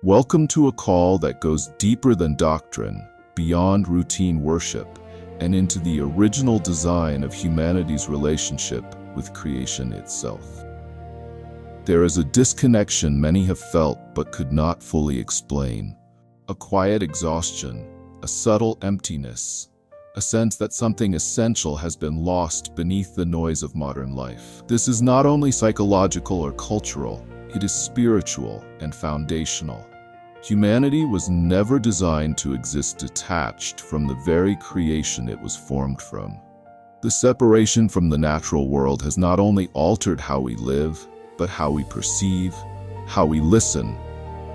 Welcome to a call that goes deeper than doctrine, beyond routine worship, and into the original design of humanity's relationship with creation itself. There is a disconnection many have felt but could not fully explain. A quiet exhaustion, a subtle emptiness, a sense that something essential has been lost beneath the noise of modern life. This is not only psychological or cultural, it is spiritual and foundational. Humanity was never designed to exist detached from the very creation it was formed from. The separation from the natural world has not only altered how we live, but how we perceive, how we listen,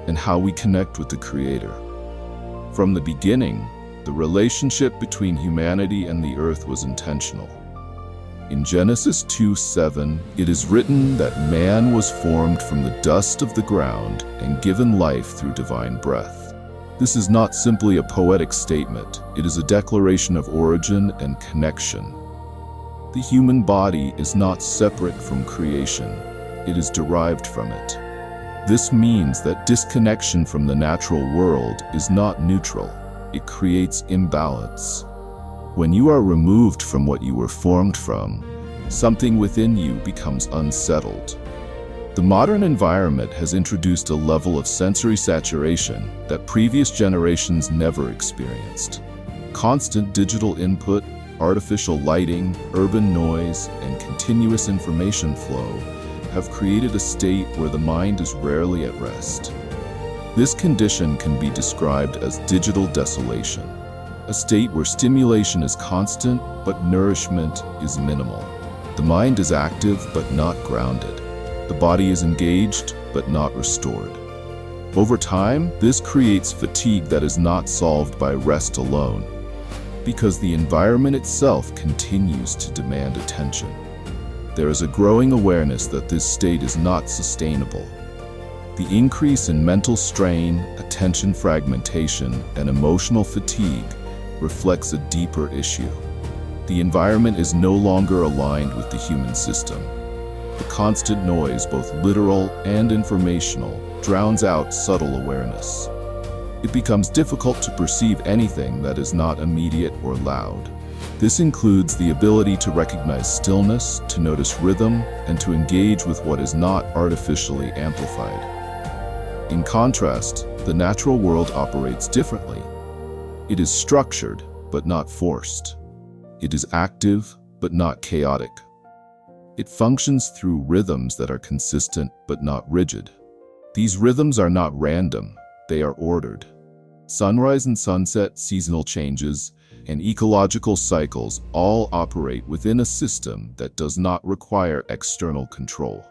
and how we connect with the Creator. From the beginning, the relationship between humanity and the earth was intentional. In Genesis 2:7, it is written that man was formed from the dust of the ground and given life through divine breath. This is not simply a poetic statement, it is a declaration of origin and connection. The human body is not separate from creation, it is derived from it. This means that disconnection from the natural world is not neutral, it creates imbalance. When you are removed from what you were formed from, something within you becomes unsettled. The modern environment has introduced a level of sensory saturation that previous generations never experienced. Constant digital input, artificial lighting, urban noise, and continuous information flow have created a state where the mind is rarely at rest. This condition can be described as digital desolation, a state where stimulation is constant but nourishment is minimal. The mind is active but not grounded. The body is engaged but not restored. Over time, this creates fatigue that is not solved by rest alone, because the environment itself continues to demand attention. There is a growing awareness that this state is not sustainable. The increase in mental strain, attention fragmentation, and emotional fatigue reflects a deeper issue. The environment is no longer aligned with the human system. The constant noise, both literal and informational, drowns out subtle awareness. It becomes difficult to perceive anything that is not immediate or loud. This includes the ability to recognize stillness, to notice rhythm, and to engage with what is not artificially amplified. In contrast, the natural world operates differently. It is structured, but not forced. It is active, but not chaotic. It functions through rhythms that are consistent, but not rigid. These rhythms are not random, they are ordered. Sunrise and sunset, seasonal changes, and ecological cycles all operate within a system that does not require external control.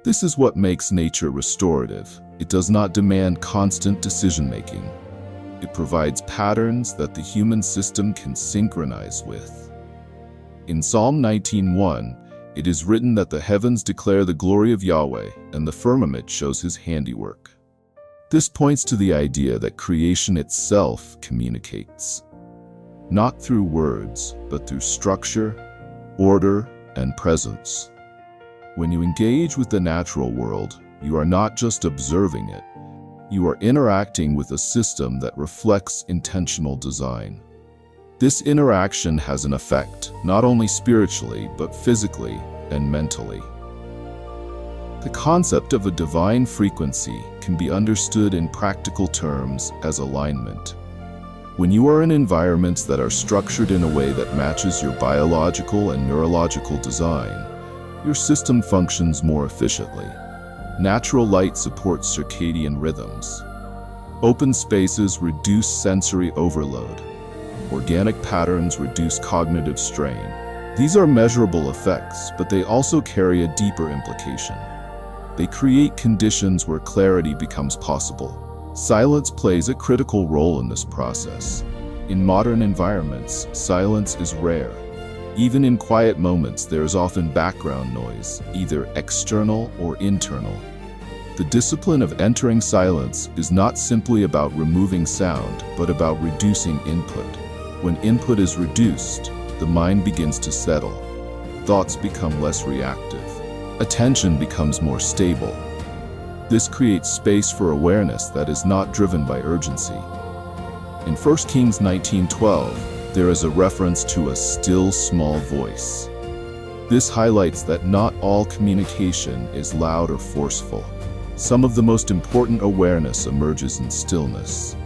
This is what makes nature restorative. It does not demand constant decision-making. It provides patterns that the human system can synchronize with. In Psalm 19:1, it is written that the heavens declare the glory of Yahweh, and the firmament shows his handiwork. This points to the idea that creation itself communicates, not through words, but through structure, order, and presence. When you engage with the natural world, you are not just observing it, you are interacting with a system that reflects intentional design. This interaction has an effect, not only spiritually, but physically and mentally. The concept of a divine frequency can be understood in practical terms as alignment. When you are in environments that are structured in a way that matches your biological and neurological design, your system functions more efficiently. Natural light supports circadian rhythms. Open spaces reduce sensory overload. Organic patterns reduce cognitive strain. These are measurable effects, but they also carry a deeper implication. They create conditions where clarity becomes possible. Silence plays a critical role in this process. In modern environments, silence is rare. Even in quiet moments, there is often background noise, either external or internal. The discipline of entering silence is not simply about removing sound, but about reducing input. When input is reduced, the mind begins to settle. Thoughts become less reactive. Attention becomes more stable. This creates space for awareness that is not driven by urgency. In 1 Kings 19:12, there is a reference to a still small voice. This highlights that not all communication is loud or forceful. Some of the most important awareness emerges in stillness.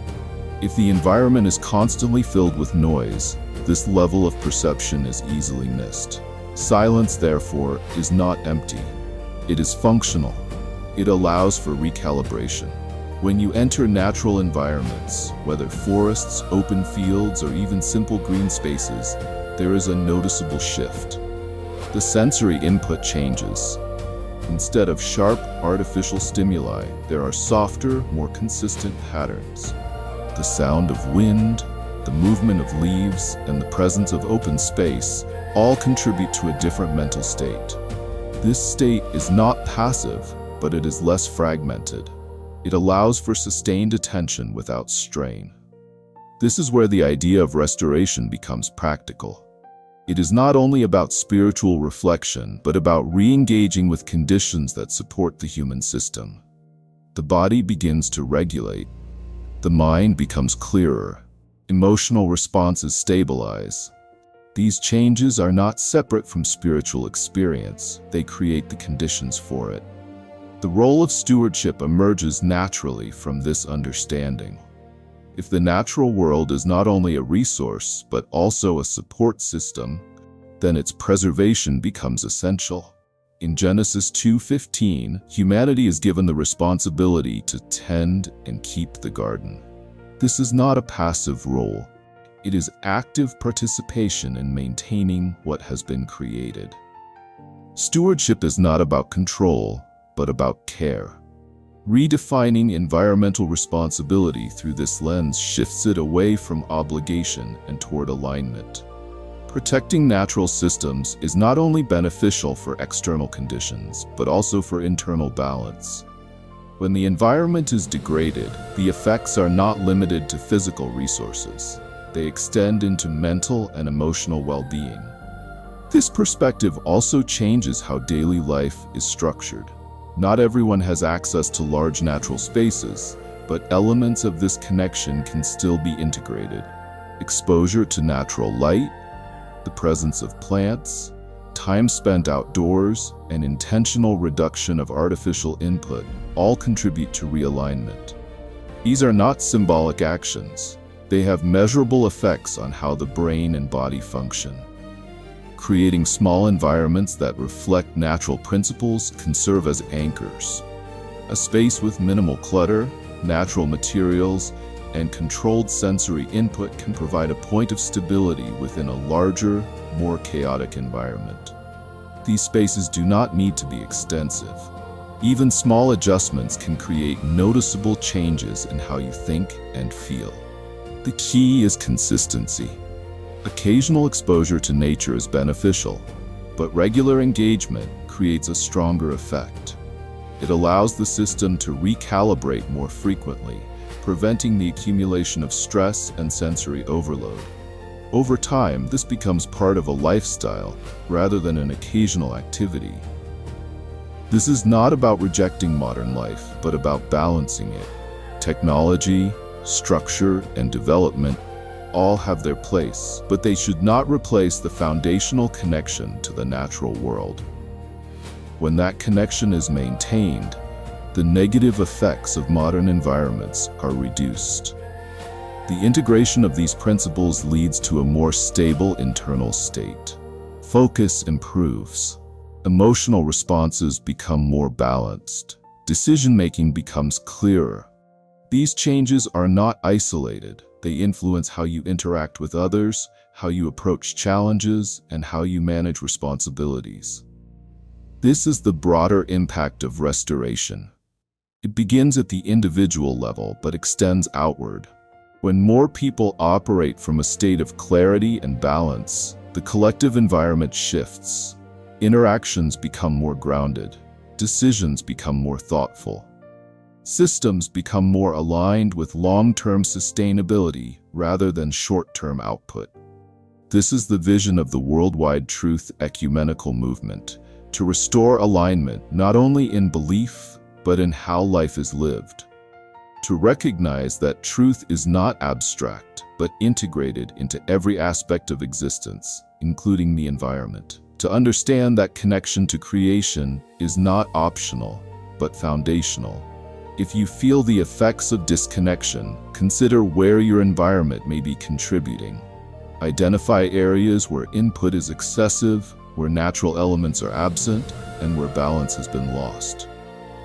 If the environment is constantly filled with noise, this level of perception is easily missed. Silence, therefore, is not empty. It is functional. It allows for recalibration. When you enter natural environments, whether forests, open fields, or even simple green spaces, there is a noticeable shift. The sensory input changes. Instead of sharp, artificial stimuli, there are softer, more consistent patterns. The sound of wind, the movement of leaves, and the presence of open space all contribute to a different mental state. This state is not passive, but it is less fragmented. It allows for sustained attention without strain. This is where the idea of restoration becomes practical. It is not only about spiritual reflection, but about re-engaging with conditions that support the human system. The body begins to regulate. The mind becomes clearer. Emotional responses stabilize. These changes are not separate from spiritual experience. They create the conditions for it. The role of stewardship emerges naturally from this understanding. If the natural world is not only a resource, but also a support system, then its preservation becomes essential. In Genesis 2:15, humanity is given the responsibility to tend and keep the garden. This is not a passive role. It is active participation in maintaining what has been created. Stewardship is not about control, but about care. Redefining environmental responsibility through this lens shifts it away from obligation and toward alignment. Protecting natural systems is not only beneficial for external conditions, but also for internal balance. When the environment is degraded, the effects are not limited to physical resources. They extend into mental and emotional well-being. This perspective also changes how daily life is structured. Not everyone has access to large natural spaces, but elements of this connection can still be integrated. Exposure to natural light, the presence of plants, time spent outdoors, and intentional reduction of artificial input all contribute to realignment. These are not symbolic actions. They have measurable effects on how the brain and body function. Creating small environments that reflect natural principles can serve as anchors. A space with minimal clutter, natural materials, and controlled sensory input can provide a point of stability within a larger, more chaotic environment. These spaces do not need to be extensive. Even small adjustments can create noticeable changes in how you think and feel. The key is consistency. Occasional exposure to nature is beneficial, but regular engagement creates a stronger effect. It allows the system to recalibrate more frequently, preventing the accumulation of stress and sensory overload. Over time, this becomes part of a lifestyle rather than an occasional activity. This is not about rejecting modern life, but about balancing it. Technology, structure, and development all have their place, but they should not replace the foundational connection to the natural world. When that connection is maintained, the negative effects of modern environments are reduced. The integration of these principles leads to a more stable internal state. Focus improves. Emotional responses become more balanced. Decision-making becomes clearer. These changes are not isolated. They influence how you interact with others, how you approach challenges, and how you manage responsibilities. This is the broader impact of restoration. It begins at the individual level, but extends outward. When more people operate from a state of clarity and balance, the collective environment shifts. Interactions become more grounded. Decisions become more thoughtful. Systems become more aligned with long-term sustainability rather than short-term output. This is the vision of the Worldwide Truth Ecumenical Movement, to restore alignment not only in belief, but in how life is lived. To recognize that truth is not abstract, but integrated into every aspect of existence, including the environment. To understand that connection to creation is not optional, but foundational. If you feel the effects of disconnection, consider where your environment may be contributing. Identify areas where input is excessive, where natural elements are absent, and where balance has been lost.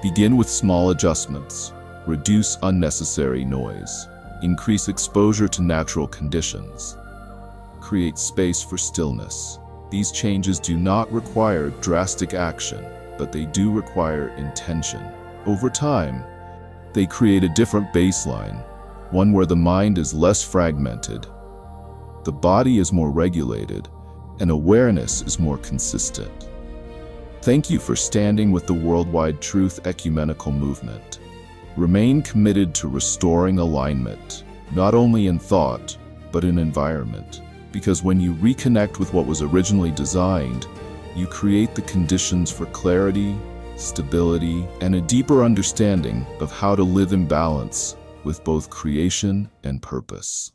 Begin with small adjustments. Reduce unnecessary noise. Increase exposure to natural conditions. Create space for stillness. These changes do not require drastic action, but they do require intention. Over time, they create a different baseline, one where the mind is less fragmented, the body is more regulated, and awareness is more consistent. Thank you for standing with the Worldwide Truth Ecumenical Movement. Remain committed to restoring alignment, not only in thought, but in environment. Because when you reconnect with what was originally designed, you create the conditions for clarity, stability, and a deeper understanding of how to live in balance with both creation and purpose.